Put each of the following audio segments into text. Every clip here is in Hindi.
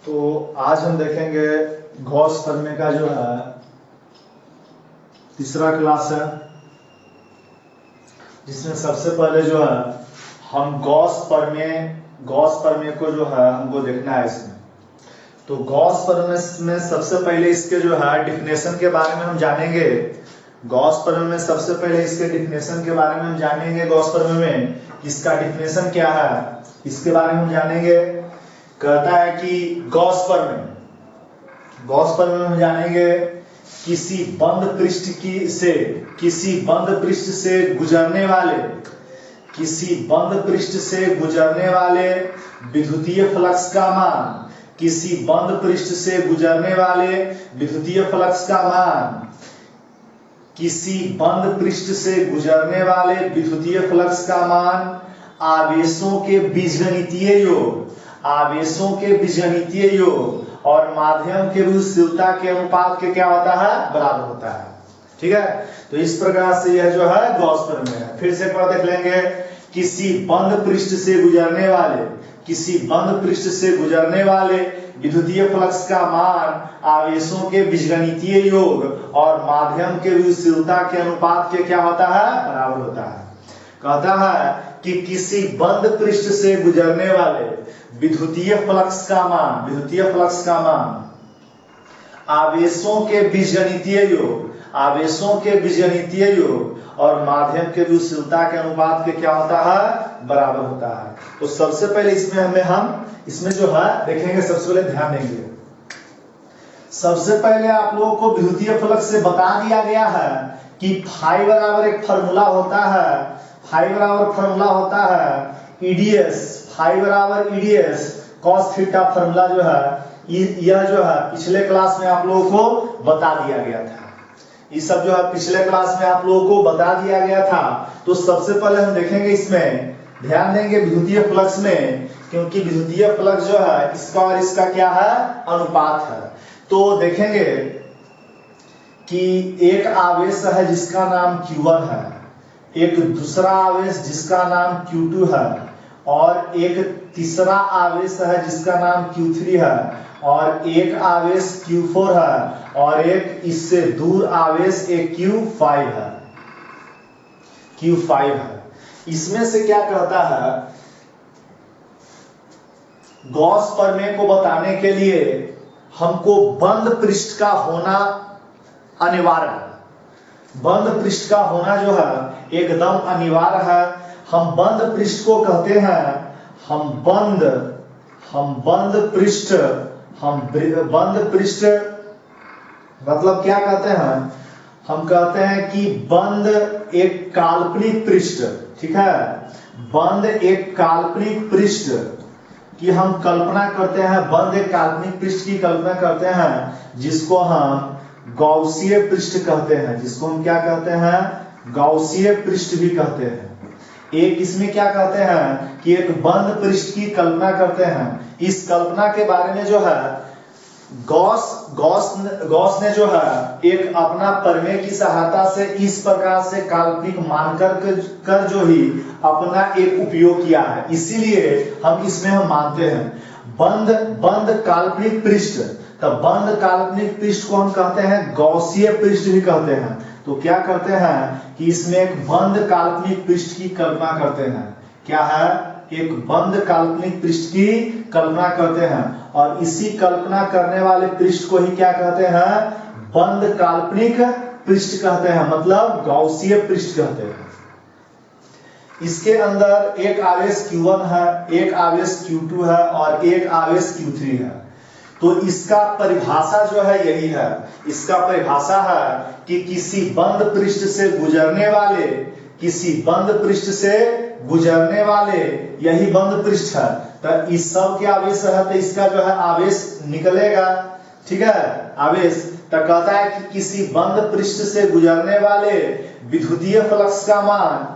तो आज हम देखेंगे गॉस प्रमेय का जो है तीसरा क्लास है, जिसमें सबसे पहले जो है हम गॉस प्रमेय को जो है हमको देखना है। इसमें तो गॉस प्रमेय में सबसे पहले इसके जो है डिफिनेशन के बारे में हम जानेंगे। गॉस प्रमेय में सबसे पहले इसके डिफिनेशन के बारे में हम जानेंगे। गॉस प्रमेय में इसका डिफिनेशन क्या है इसके बारे में हम जानेंगे। कहता है कि गॉस प्रमेय में हम जानेंगे किसी बंद पृष्ठ से गुजरने वाले विद्युतीय फ्लक्स का मान, किसी बंद पृष्ठ से गुजरने वाले विद्युतीय फ्लक्स का मान, किसी बंद पृष्ठ से गुजरने वाले विद्युतीय फ्लक्स का मान आवेशों के बीजगणितीय योग और माध्यम के विद्युतशीलता के अनुपात के क्या होता है, बराबर होता है। ठीक है, तो इस प्रकार से यह जो है गॉस प्रमेय है। फिर से एक बार देख लेंगे। किसी बंद पृष्ठ से गुजरने वाले विद्युतीय फ्लक्स का मान आवेशों के बीजगणितीय योग और माध्यम के विद्युतशीलता के अनुपात के क्या होता है, बराबर होता है। कहता है कि किसी बंद पृष्ठ से गुजरने वाले विद्युतीय फ्लक्स का मान आवेशों के बीजगणितीय योग और माध्यम के विद्युतशीलता के अनुपात के क्या होता है, बराबर होता है। तो सबसे पहले इसमें जो है देखेंगे। सबसे पहले ध्यान देंगे। सबसे पहले आप लोगों को विद्युतीय फ्लक्स से बता दिया गया है कि फाई बराबर एक फार्मूला होता है। ईडीएस, फाई बराबर ईडीएस कॉस थीटा फार्मूला जो है यह जो है पिछले क्लास में आप लोगों को बता दिया गया था। ये सब जो है पिछले क्लास में आप लोगों को बता दिया गया था। तो सबसे पहले हम देखेंगे, इसमें ध्यान देंगे विद्युतीय फ्लक्स में, क्योंकि विद्युतीय फ्लक्स जो है इसका और इसका क्या है, अनुपात है। तो देखेंगे कि एक आवेश है जिसका नाम Q1 है, एक दूसरा आवेश जिसका नाम Q2 है, और एक तीसरा आवेश है जिसका नाम Q3 है, और एक आवेश Q4 है, और एक इससे दूर आवेश एक Q5 है। इसमें से क्या कहता है, गॉस प्रमेय को बताने के लिए हमको बंद पृष्ठ का होना अनिवार्य है। बंद पृष्ठ का होना जो है एकदम अनिवार्य है। हम बंद पृष्ठ को कहते हैं, बंद पृष्ठ मतलब क्या कहते हैं, हम कहते हैं कि बंद एक काल्पनिक पृष्ठ। ठीक है, बंद एक काल्पनिक पृष्ठ की हम कल्पना करते हैं। बंद एक काल्पनिक पृष्ठ की कल्पना करते हैं जिसको हम गॉसीय पृष्ठ कहते हैं, जिसको हम क्या कहते हैं, गॉसीय पृष्ठ भी कहते हैं। एक इसमें क्या कहते हैं कि एक बंद पृष्ठ की कल्पना करते हैं। इस कल्पना के बारे में जो है गॉस ने जो है एक अपना प्रमेय की सहायता से इस प्रकार से काल्पनिक मानकर जो ही अपना एक उपयोग किया है। इसीलिए हम मानते हैं बंद काल्पनिक पृष्ठ। तब बंद काल्पनिक पृष्ठ को हम कहते हैं गॉसीय पृष्ठ भी कहते हैं। तो क्या करते हैं कि इसमें एक बंद काल्पनिक पृष्ठ की कल्पना करते हैं। क्या है, एक बंद काल्पनिक पृष्ठ की कल्पना करते हैं, और इसी कल्पना करने वाले पृष्ठ को ही क्या कहते हैं, बंद काल्पनिक पृष्ठ कहते हैं, मतलब गॉसीय पृष्ठ कहते हैं। इसके अंदर एक आवेश Q1 है, एक आवेश Q2 है, और एक आवेश Q3 है। तो इसका परिभाषा जो है यही है। इसका परिभाषा है कि किसी बंद पृष्ठ से गुजरने वाले यही बंद पृष्ठ है। तो इस सब के आवेश है, तो इसका जो है आवेश निकलेगा। ठीक है, आवेश तो कहता है कि किसी बंद पृष्ठ से गुजरने वाले विद्युतीय फ्लक्स का मान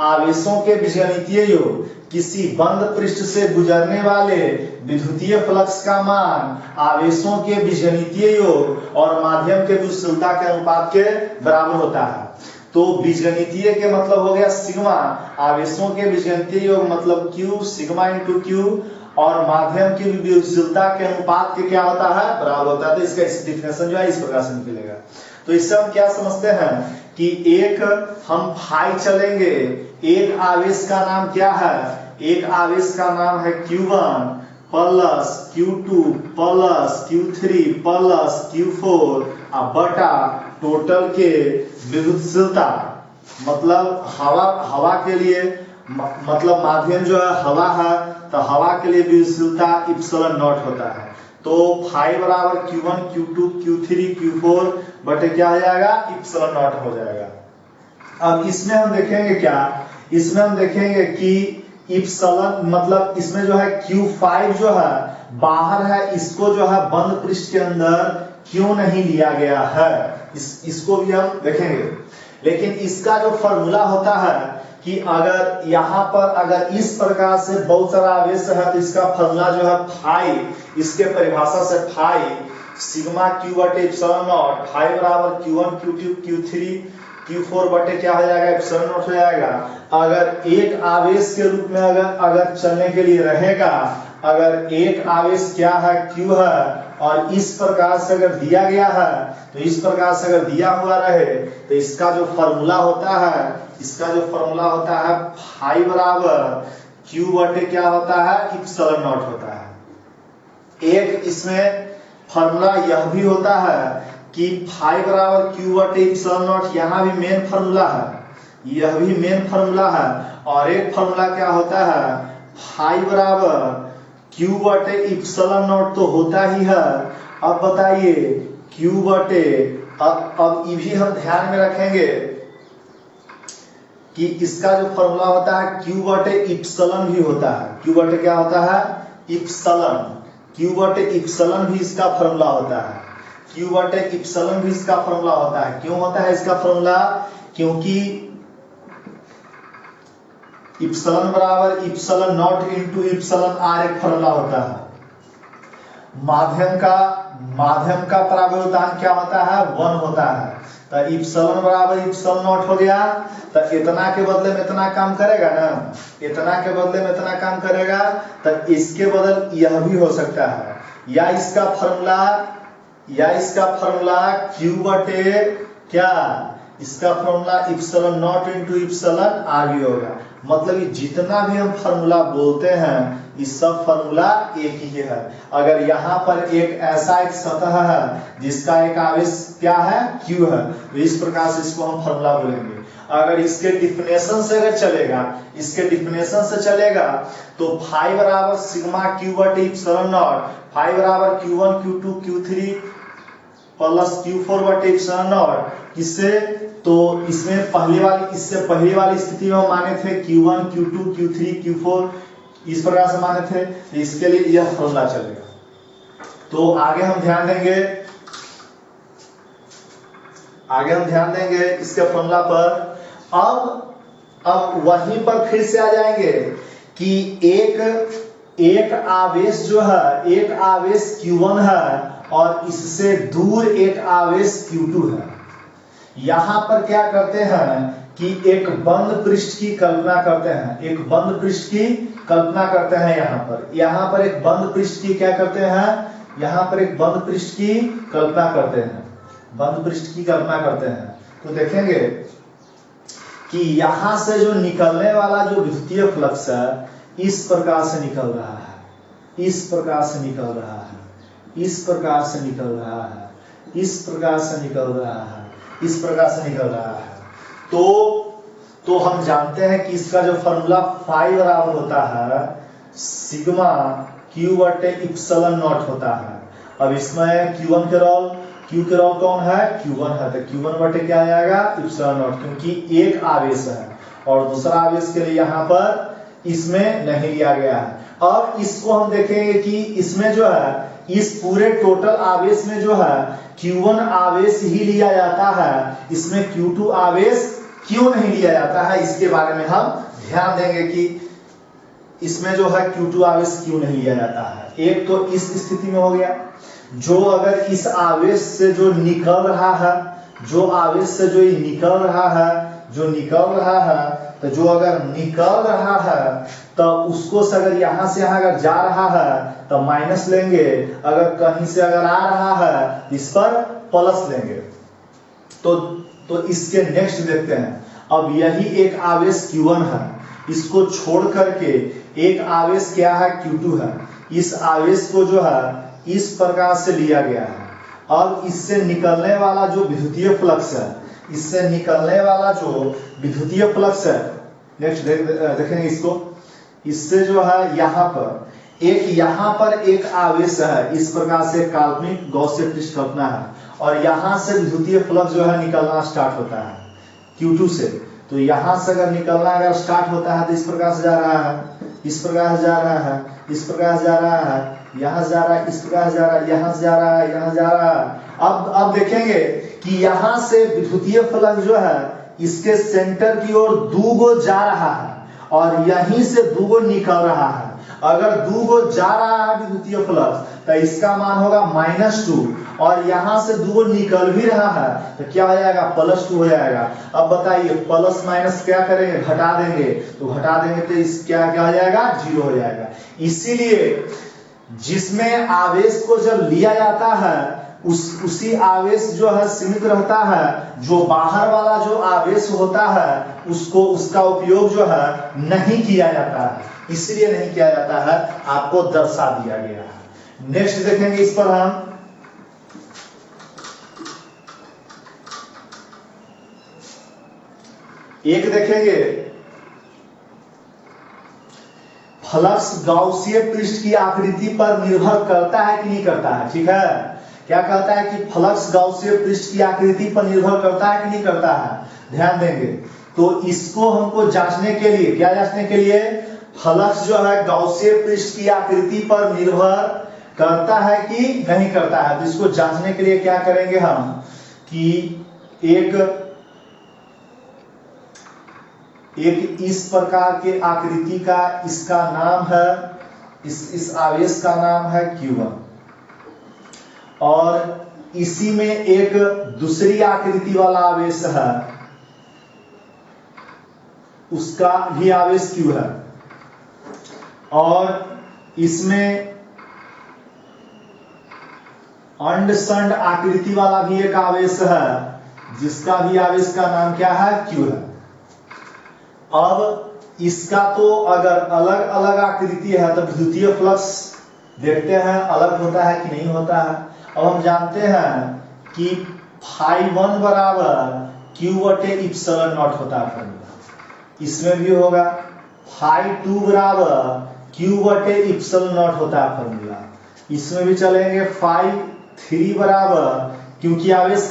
आवेशों के बीजगणितीय योग, किसी बंद पृष्ठ से गुजरने वाले विद्युतीय फ्लक्स का मान आवेशों के बीजगणितीय योग और माध्यम के विद्युतशीलता के अनुपात के बराबर होता है। तो बीजगणितीय के मतलब हो गया सिग्मा, आवेशों के बीजगणितीय योग मतलब Q, सिग्मा इंटू Q, और माध्यम की विद्युतशीलता के अनुपात के क्या होता है, बराबर होता है। तो इसका इस डिफिनेशन जो है इस प्रकार से निकलेगा। तो इससे हम क्या समझते हैं कि एक हम फाई चलेंगे, एक आवेश का नाम क्या है, एक आवेश का नाम है Q1 plus Q2 plus Q3 plus Q4 बटा टोटल के विद्युतशीलता, मतलब हवा के लिए, मतलब माध्यम जो है हवा है, तो हवा के लिए विद्युतशीलता इप्सिलॉन नॉट होता है। तो फाई बराबर Q1 Q2 Q3 Q4 बटे क्या हो जाएगा, इप्सिलॉन नॉट हो जाएगा। अब इसमें हम देखेंगे क्या, इसमें हम देखेंगे कि इप्सिलॉन मतलब इसमें जो है Q5 जो है बाहर है, इसको जो है बंद पृष्ठ के अंदर क्यों नहीं लिया गया है, इसको भी हम देखेंगे। लेकिन इसका जो फॉर्मूला होता है कि अगर यहाँ पर अगर इस प्रकार से बहुत सारा आवेश है तो इसका फॉर्मूला जो है फाई, इसके परिभाषा से फाई सिग्मा Q बटे इप्सिलॉन नॉट, फाई बराबर Q1 Q2 Q3 Q4 बटे क्या हो जाएगा, इप्सिलॉन नॉट हो जाएगा। अगर एक आवेश के रूप में अगर चलने के लिए रहेगा, अगर एक आवेश क्या है Q है और इस प्रकार से अगर दिया गया है, तो इस प्रकार से अगर दिया हुआ रहे तो इसका जो फॉर्मूला होता है, इसका जो फॉर्मूला होता है फाई बराबर Q बटे क्या होता है, इप्सिलॉन नॉट होता है। एक इसमें फॉर्मूला यह भी होता है कि फाई बराबर Q बटे इप्सिलॉन नॉट, यहाँ भी मेन फॉर्मूला है, यह भी मेन फॉर्मूला है। और एक फॉर्मूला क्या होता है, फाई बराबर Q बटे इप्सिलॉन नॉट तो होता ही है। अब बताइए Q बटे, अब ये भी हम ध्यान में रखेंगे कि इसका जो फॉर्मूला होता है Q बटे इप्सिलॉन भी होता है। Q बटे क्या होता है, इप्सिलॉन, Q बटे इप्सिलॉन भी इसका फॉर्मूला होता है, Q बटे इप्सिलॉन भी इसका फॉर्मूला होता है। क्यों होता है इसका फॉर्मूला, क्योंकि इप्सिलॉन बराबर epsilon not into epsilon r एक फॉर्मूला होता है। माध्यम का परावर्तन क्या होता है, 1 होता है। तो इप्सिलॉन बराबर इप्सिलॉन नॉट हो गया, तो इतना के बदले में इतना काम करेगा ना, इतना के बदले में इतना काम करेगा, तो इसके बदल यह भी हो सकता है, या इसका फॉर्मूला Q बटे क्या, इसका formula epsilon not into epsilon r भी होगा। मतलब जितना भी हम फॉर्मूला बोलते हैं ये सब फॉर्मूला एक ही है। अगर यहाँ पर एक ऐसा एक सतह है जिसका एक आवेश क्या है, Q है, तो इस प्रकार से इसको हम फॉर्मूला बोलेंगे। अगर इसके डिफिनेशन से अगर चलेगा, इसके डिफिनेशन से चलेगा तो फाई बराबर सिग्मा Q बटे इप्सिलॉन नॉट, फाई बराबर Q1 Q2 Q3 plus Q4 बटे इप्सिलॉन नॉट, किससे, तो इसमें इससे पहली वाली स्थिति में हम माने थे Q1 Q2 Q3 Q4 इस प्रकार से माने थे, तो इसके लिए यह फॉर्मूला चलेगा। तो आगे हम ध्यान देंगे इसके फॉर्मूला पर। अब वहीं पर फिर से आ जाएंगे कि एक आवेश जो है, एक आवेश Q1 है और इससे दूर एक आवेश Q2 है। यहाँ पर क्या करते हैं कि एक बंद पृष्ठ की कल्पना करते हैं, एक बंद पृष्ठ की कल्पना करते हैं। यहाँ पर एक बंद पृष्ठ की क्या करते हैं, यहाँ पर एक बंद पृष्ठ की कल्पना करते हैं, बंद पृष्ठ की कल्पना करते हैं। तो देखेंगे कि यहाँ से जो निकलने वाला जो विद्युतीय फ्लक्स है इस प्रकार से निकल रहा है, इस प्रकार से निकल रहा है, इस प्रकार से निकल रहा है, इस प्रकार से निकल रहा है, इस प्रकार से निकल रहा है। तो हम जानते हैं कि इसका जो फॉर्मूला फाई बराबर होता है सिग्मा Q बटे इप्सिलॉन नॉट होता है। अब इसमें Q1 के रोल, Q के रोल कौन है, Q1 है, तो Q1 बटे क्या आ जाएगा, इप्सिलॉन नॉट, क्योंकि एक आवेश है और दूसरा आवेश के लिए यहाँ पर इसमें नहीं लिया गया है। अब इसको हम देखेंगे कि इसमें जो है इस पूरे टोटल आवेश में जो है Q1 आवेश ही लिया जाता है, इसमें Q2 आवेश क्यों नहीं लिया जाता है, इसके बारे में हम ध्यान देंगे कि इसमें जो है Q2 आवेश क्यों नहीं लिया जाता है। एक तो इस स्थिति में हो गया, जो अगर इस आवेश से जो निकल रहा है, जो आवेश से जो निकल रहा है, तो जो अगर निकल रहा है तो उसको से अगर यहाँ से यहाँ अगर जा रहा है तो माइनस लेंगे, अगर कहीं से अगर आ रहा है इस पर प्लस लेंगे। तो इसके नेक्स्ट देखते हैं। अब यही एक आवेश Q1 है, इसको छोड़ करके एक आवेश क्या है Q2 है। इस आवेश को जो है इस प्रकार से लिया गया है। अब इससे निकलने वाला जो विद्युतीय फ्लक्स है, इससे निकलने वाला जो विद्युतीय फ्लक्स है, नेक्स्ट देखेंगे इसको। इससे जो है यहाँ पर एक आवेश है, इस प्रकार से काल्पनिक गॉसियन पृष्ठ कल्पना है, और यहाँ से विद्युतीय फ्लक्स जो है निकलना स्टार्ट होता है Q2 से। तो यहाँ से अगर निकलना अगर स्टार्ट होता है तो इस प्रकार से जा रहा है, इस प्रकार से जा रहा है, इस प्रकार से जा रहा है, यहाँ से जा रहा है, इस प्रकार से जा रहा है, यहाँ से जा रहा है, यहाँ से जा रहा है। अब देखेंगे कि यहाँ से विद्युतीय फ्लक्स जो है इसके सेंटर की ओर दूगो जा रहा है और यहीं से दूगो निकल रहा है। अगर दूगो जा रहा है विद्युतीय फ्लक्स तो इसका मान होगा -2, और यहाँ से दूगो निकल भी रहा है तो क्या हो जाएगा, +2 हो जाएगा। अब बताइए प्लस माइनस क्या करेंगे, घटा देंगे, तो घटा देंगे तो इस क्या हो जाएगा, 0 हो जाएगा। इसीलिए जिसमें आवेश को जब लिया जाता है उसी आवेश जो है सीमित रहता है, जो बाहर वाला जो आवेश होता है उसका उपयोग जो है नहीं किया जाता है। इसलिए नहीं किया जाता है, आपको दर्शा दिया गया है। नेक्स्ट देखेंगे इस पर हम। एक देखेंगे फ्लक्स गाउसीय पृष्ठ की आकृति पर निर्भर करता है कि नहीं करता है। ठीक है, क्या कहता है कि फ्लक्स गाउसीय पृष्ठ की आकृति पर निर्भर करता है कि नहीं करता है, ध्यान देंगे। तो इसको हमको जांचने के लिए, क्या जांचने के लिए, फ्लक्स जो है गाउसीय पृष्ठ की आकृति पर निर्भर करता है कि नहीं करता है। तो इसको जांचने के लिए क्या करेंगे हम कि एक इस प्रकार के आकृति का, इसका नाम है, इस आवेश का नाम है Q1, और इसी में एक दूसरी आकृति वाला आवेश है, उसका भी आवेश Q है, और इसमें अंडसंड आकृति वाला भी एक आवेश है, जिसका भी आवेश का नाम क्या है, Q है। अब इसका तो अगर अलग अलग आकृति है तो विद्युतीय फ्लक्स देखते हैं अलग होता है कि नहीं होता है। अब हम जानते हैं कि φ1 बराबर Q/ε0 होता है फॉर्मूला, इसमें भी होगा। φ2 बराबर Q/ε0 होता है फॉर्मूला, इसमें भी चलेंगे। φ3 बराबर, क्योंकि आवेश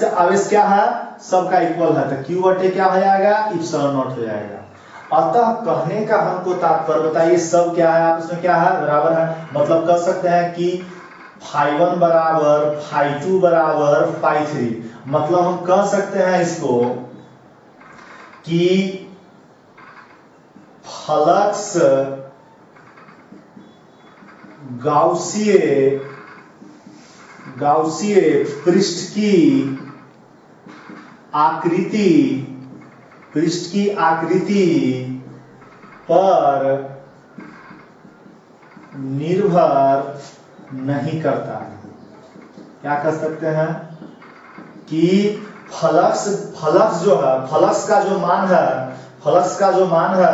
क्या है, सबका इक्वल है, तो Q/क्या हो जाएगा, ε0 हो जाएगा। अतः कहने का हमको तात्पर्य, बताइए सब क्या है, आप इसमें क्या है, बराबर है। मतलब कह सकते हैं कि φ1 बराबर φ2 बराबर φ3, मतलब हम कह सकते हैं इसको कि फ्लक्स गाउसीय पृष्ठ की आकृति पर निर्भर नहीं करता है। क्या कह सकते हैं कि फ्लक्स जो है, फ्लक्स का जो मान है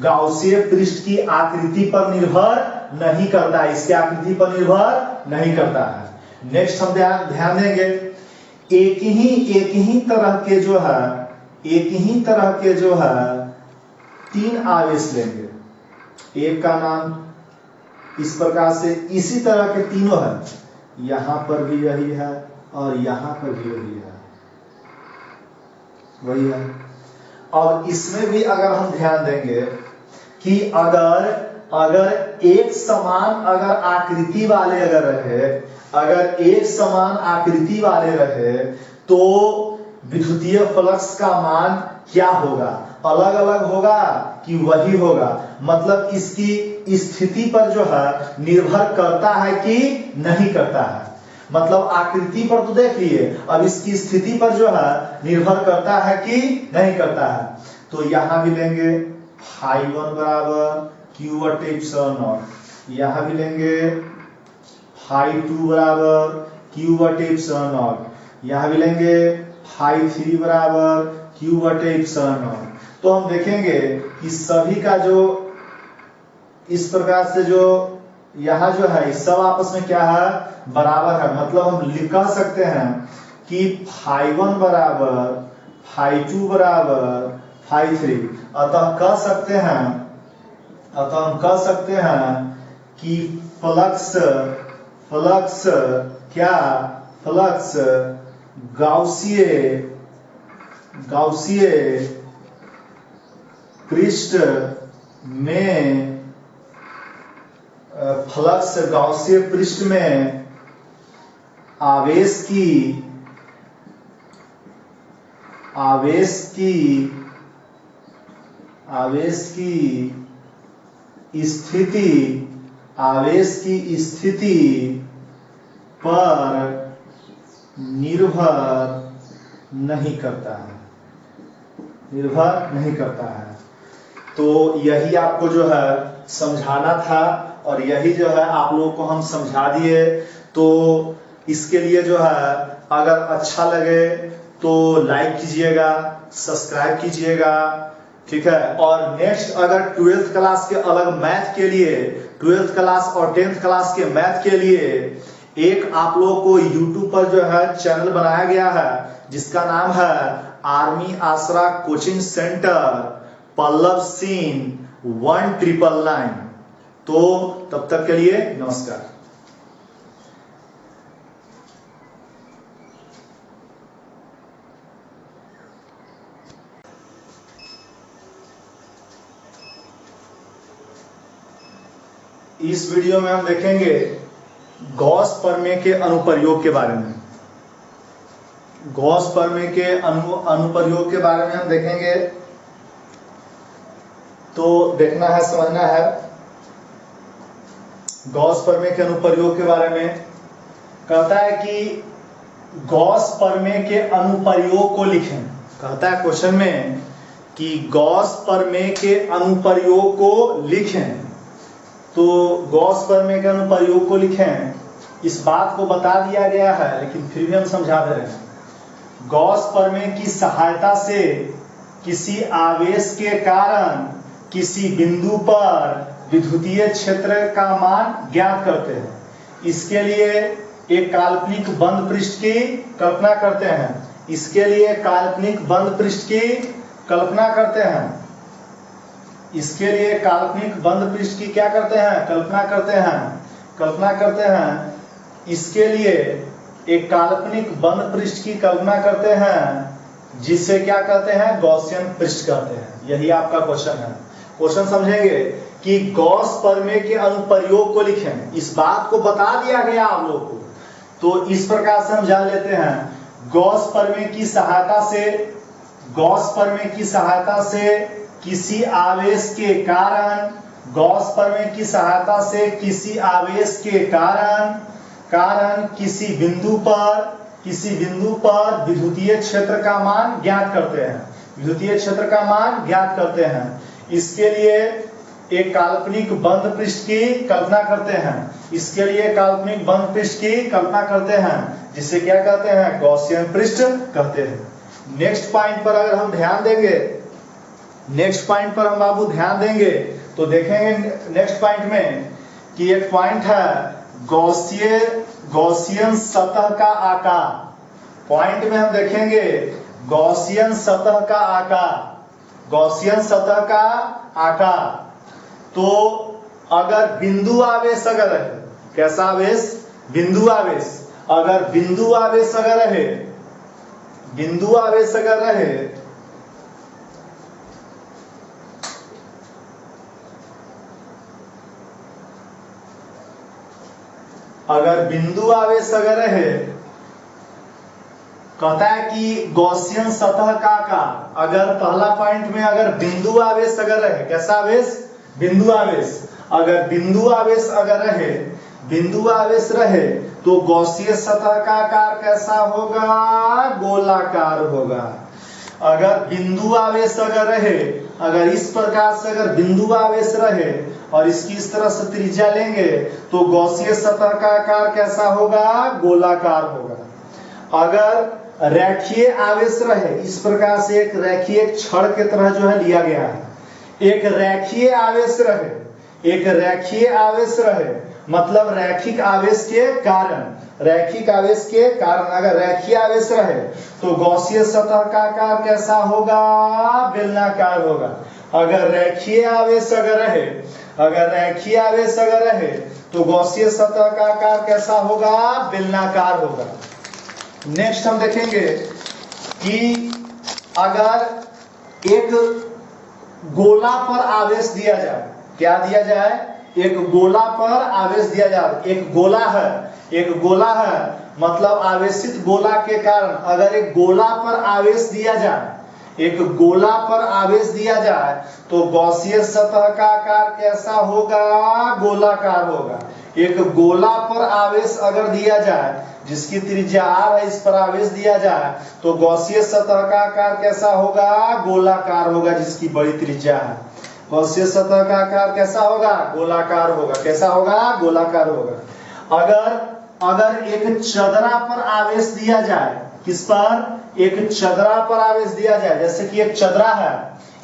गाउसीय पृष्ठ की आकृति पर निर्भर नहीं करता है, इसकी आकृति पर निर्भर नहीं करता है। नेक्स्ट हम ध्यान देंगे, एक ही तरह के जो है 3 आवेश लेंगे। एक का नाम इस प्रकार से, इसी तरह के तीनों है, यहां पर भी यही है और यहां पर भी वही है। और इसमें भी अगर हम ध्यान देंगे कि अगर एक समान आकृति वाले रहे तो विद्युतीय फ्लक्स का मान क्या होगा, अलग अलग होगा कि वही होगा। मतलब इसकी स्थिति पर जो है निर्भर करता है कि नहीं करता है। मतलब आकृति पर तो देख लिए, अब इसकी स्थिति पर जो है निर्भर करता है कि नहीं करता है। तो यहाँ भी लेंगे φ1 बराबर q बटे एप्सिलॉन नॉट, यहाँ भी लेंगे φ2 बराबर q बटे एप्सिलॉन नॉट, यहाँ भी लेंगे φ3 बराबर q बटे एप्सिलॉन नॉट। तो हम देखेंगे कि सभी का जो इस प्रकार से जो यहाँ जो है सब आपस में क्या है, बराबर है। मतलब हम कह सकते हैं कि φ1 बराबर φ2 बराबर φ3। अतः हम कह सकते हैं कि फ्लक्स क्या, फ्लक्स गाउसीय पृष्ठ में, फ्लक्स गाउसीय पृष्ठ में आवेश की स्थिति पर निर्भर नहीं करता है। तो यही आपको जो है समझाना था और यही जो है आप लोगों को हम समझा दिए। तो इसके लिए जो है अगर अच्छा लगे तो लाइक कीजिएगा, सब्सक्राइब कीजिएगा, ठीक है। और नेक्स्ट अगर 12th क्लास के अलग मैथ के लिए, 12th क्लास और 10th क्लास के मैथ के लिए एक आप लोगों को YouTube पर जो है चैनल बनाया गया है जिसका नाम है आर्मी आसरा कोचिंग सेंटर पल्लव सिंह 1999। तो तब तक के लिए नमस्कार। इस वीडियो में हम देखेंगे गॉस प्रमेय के अनुप्रयोग के बारे में। गॉस प्रमेय के अनुप्रयोग के बारे में हम देखेंगे। तो देखना है, समझना है। गॉस प्रमेय के अनुप्रयोग के बारे में कहता है कि गॉस प्रमेय के अनुप्रयोग को लिखें। कहता है क्वेश्चन में कि गॉस प्रमेय के अनुप्रयोग को लिखें। तो गॉस प्रमेय के अनुप्रयोग को लिखें, इस बात को बता दिया गया है लेकिन फिर भी हम समझा दे रहे हैं। गॉस प्रमेय की सहायता से किसी आवेश के कारण किसी बिंदु पर विद्युतीय क्षेत्र का मान ज्ञात करते हैं। इसके लिए एक काल्पनिक बंद पृष्ठ की कल्पना करते हैं। इसके लिए काल्पनिक बंद पृष्ठ की कल्पना करते हैं। इसके लिए काल्पनिक बंद पृष्ठ की क्या करते हैं, कल्पना करते हैं। इसके लिए एक काल्पनिक बंद पृष्ठ की कल्पना करते हैं जिसे क्या कहते हैं, गॉसियन पृष्ठ कहते हैं। यही आपका क्वेश्चन है। क्वेश्चन समझेंगे कि गॉस प्रमेय के अनुप्रयोग को लिखें। इस बात को बता दिया गया आप लोगों को, तो इस प्रकार से हम जान लेते हैं। गॉस प्रमेय की सहायता से किसी आवेश के कारण, गॉस प्रमेय की सहायता से किसी आवेश के कारण किसी बिंदु पर विद्युतीय क्षेत्र का मान ज्ञात करते हैं। इसके लिए एक काल्पनिक बंद पृष्ठ की कल्पना करते हैं। जिसे क्या कहते हैं, गॉसियन पृष्ठ कहते हैं। नेक्स्ट पॉइंट पर अगर हम ध्यान देंगे, तो देखेंगे नेक्स्ट पॉइंट में कि एक पॉइंट है गॉसियन सतह का आकार। पॉइंट में हम देखेंगे गॉसियन सतह का आकार। तो अगर बिंदु आवेश अगर है, कैसा आवेश, बिंदु आवेश, अगर बिंदु आवेश अगर रहे कहता है कि गॉसियन सतह का आकार। अगर पहला पॉइंट में अगर बिंदु आवेश अगर रहे, कैसा आवेश, बिंदु आवेश, अगर बिंदु आवेश रहे तो गॉसियन सतह का आकार कैसा होगा, गोलाकार होगा। अगर बिंदु आवेश अगर रहे, अगर इस प्रकार से अगर बिंदु आवेश रहे और इसकी इस तरह से त्रिज्या लेंगे तो गॉसीय सतह का आकार कैसा होगा? गोलाकार होगा। अगर रेखीय आवेश रहे, इस प्रकार से एक रेखीय छड़ के तरह जो है लिया गया है, एक रेखीय आवेश रहे, एक रेखीय आवेश रहे मतलब रैखिक आवेश के कारण, रैखिक आवेश के कारण अगर रेखीय आवेश रहे तो गॉसीय सतह का आकार कैसा होगा? बेलनाकार होगा। अगर रेखीय आवेश अगर रहे, अगर रेखीय आवेश अगर रहे तो गॉसीय सतह का आकार कैसा होगा? बेलनाकार होगा। नेक्स्ट हम देखेंगे कि अगर एक गोला पर आवेश दिया जाए, क्या दिया जाए? एक गोला पर आवेश दिया जाए। एक गोला है, एक गोला है मतलब आवेशित गोला के कारण अगर एक गोला पर आवेश दिया जाए, एक गोला पर आवेश दिया जाए तो गॉसीय सतह का आकार कैसा होगा? गोलाकार होगा। एक गोला पर आवेश अगर दिया जाए जिसकी त्रिज्या r है, इस पर आवेश दिया जाए तो गॉसीय सतह का आकार कैसा होगा? गोलाकार होगा, जिसकी बड़ी त्रिज्या है। गॉसीय सतह का आकार कैसा होगा? गोलाकार होगा। कैसा होगा? गोलाकार होगा। अगर एक चदरा पर आवेश दिया जाए, किस पर? एक चदरा पर आवेश दिया जाए, जैसे कि एक चदरा है,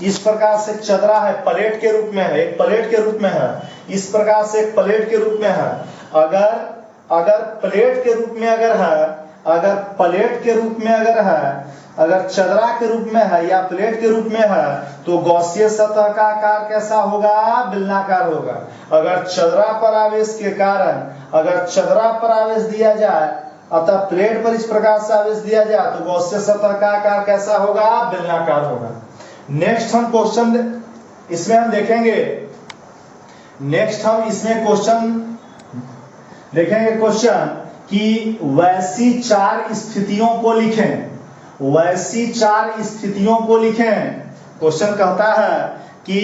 इस प्रकार से चदरा है, प्लेट के रूप में है, एक प्लेट के रूप में है, इस प्रकार से एक प्लेट के रूप में है। अगर प्लेट के रूप में अगर है, अगर प्लेट के रूप में अगर है, अगर चदरा के रूप में है या प्लेट के रूप में है तो गॉसीय सतह का आकार कैसा होगा? बेलनाकार होगा। अगर चदरा पर आवेश के कारण, अगर चदरा पर आवेश दिया जाए अतः प्लेट पर इस प्रकार से आवेश दिया जाए तो गॉसीय सतह का आकार कैसा होगा? बेलनाकार होगा। नेक्स्ट हम क्वेश्चन इसमें हम देखेंगे, नेक्स्ट हम इसमें क्वेश्चन देखेंगे, क्वेश्चन कि वैसी चार स्थितियों को लिखें, वैसी चार स्थितियों को लिखें। क्वेश्चन कहता है कि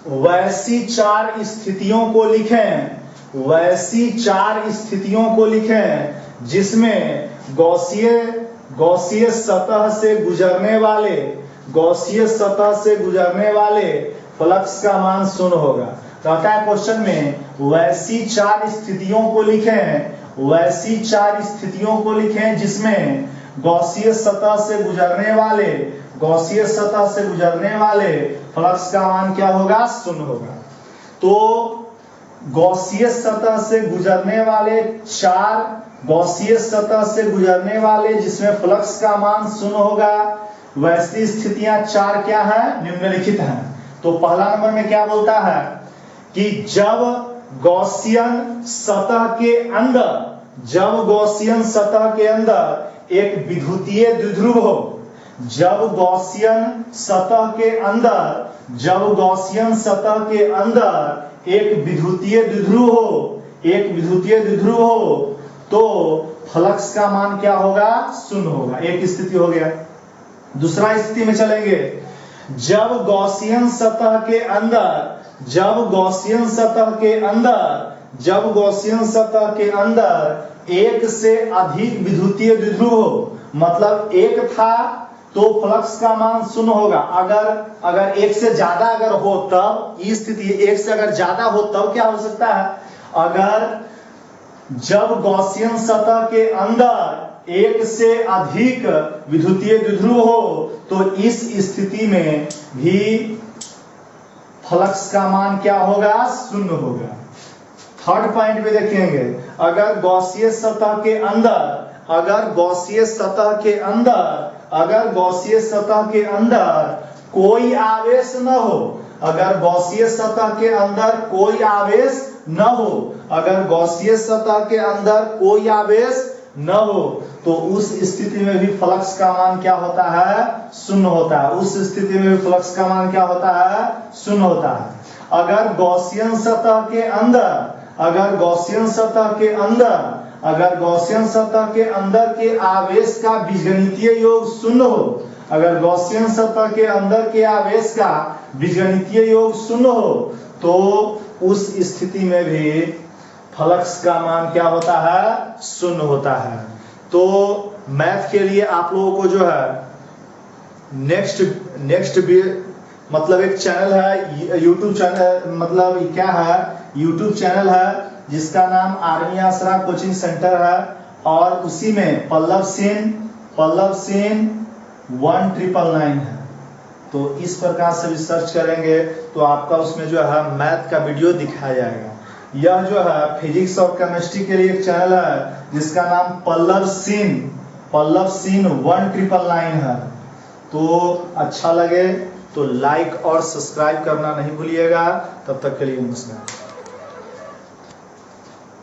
वैसी चार स्थितियों को लिखें, वैसी चार स्थितियों को लिखें जिसमें गॉसीय सतह से गुजरने वाले, गॉसीय सतह से गुजरने वाले फ्लक्स का मान 0 होगा। कहता है क्वेश्चन में वैसी चार स्थितियों को लिखें, वैसी चार स्थितियों को लिखें जिसमें गॉसीय सतह से गुजरने वाले, गॉसीय सतह से गुजरने वाले फ्लक्स का मान क्या होगा? 0 होगा। तो गॉसीय सतह से गुजरने वाले चार, गॉसीय सतह से गुजरने वाले जिसमें फ्लक्स का मान 0 होगा, वैसी स्थितियां चार क्या है? निम्नलिखित हैं। तो पहला नंबर में क्या बोलता है कि जब गॉसियन सतह के अंदर, जब गॉसियन सतह के अंदर एक विद्युतीय द्विध्रुव हो, जब गॉसियन सतह के अंदर, जब गॉसियन सतह के अंदर एक विद्युतीय द्विध्रुव हो, एक विद्युतीय द्विध्रुव हो तो फ्लक्स का मान क्या होगा? 0 होगा। एक स्थिति हो गया। दूसरा स्थिति में चलेंगे, जब गॉसियन सतह के अंदर, जब गॉसियन सतह के अंदर, जब गॉसियन सतह के अंदर एक से अधिक विद्युतीय द्विध्रुव हो, मतलब एक था तो फ्लक्स का मान 0 होगा। अगर एक से ज्यादा अगर हो तब, ये स्थिति एक से अगर ज्यादा हो तब क्या हो सकता है? अगर जब गॉसियन सतह के अंदर एक से अधिक विद्युतीय द्विध्रुव हो तो इस स्थिति में भी फ्लक्स का मान क्या होगा? 0 होगा। थर्ड पॉइंट पे देखेंगे, अगर गॉसीय सतह के अंदर, अगर गॉसीय सतह के अंदर, अगर गॉसीय सतह के अंदर कोई आवेश न हो, अगर गॉसीय सतह के अंदर कोई आवेश न हो, अगर गॉसीय सतह के अंदर कोई आवेश न हो तो उस स्थिति में भी फ्लक्स का मान क्या होता है? 0 होता है। उस स्थिति में भी फ्लक्स का मान क्या होता है? 0 होता है। अगर गॉसियन सतह के अंदर, अगर गॉसियन सतह के अंदर, अगर गॉसियन सतह के अंदर के आवेश का बीजगणितीय योग 0 हो, अगर गॉसियन सतह के अंदर के आवेश का बीजगणितीय योग 0 हो तो उस स्थिति में भी फ्लक्स का मान क्या होता है? 0 होता है। तो मैथ के लिए आप लोगों को जो है नेक्स्ट भी मतलब एक चैनल है यूट्यूब चैनल, मतलब क्या है, यूट्यूब चैनल है जिसका नाम आर्मी आसरा कोचिंग सेंटर है, और उसी में पल्लव सेन 1999 है। तो इस प्रकार से भी सर्च करेंगे तो आपका उसमें जो है मैथ का वीडियो दिखाया जाएगा। यह जो है फिजिक्स और केमिस्ट्री के लिए एक चैनल है जिसका नाम पल्लव सीन 1999 है। तो अच्छा लगे तो लाइक और सब्सक्राइब करना नहीं भूलिएगा। तब तक के लिए नमस्कार।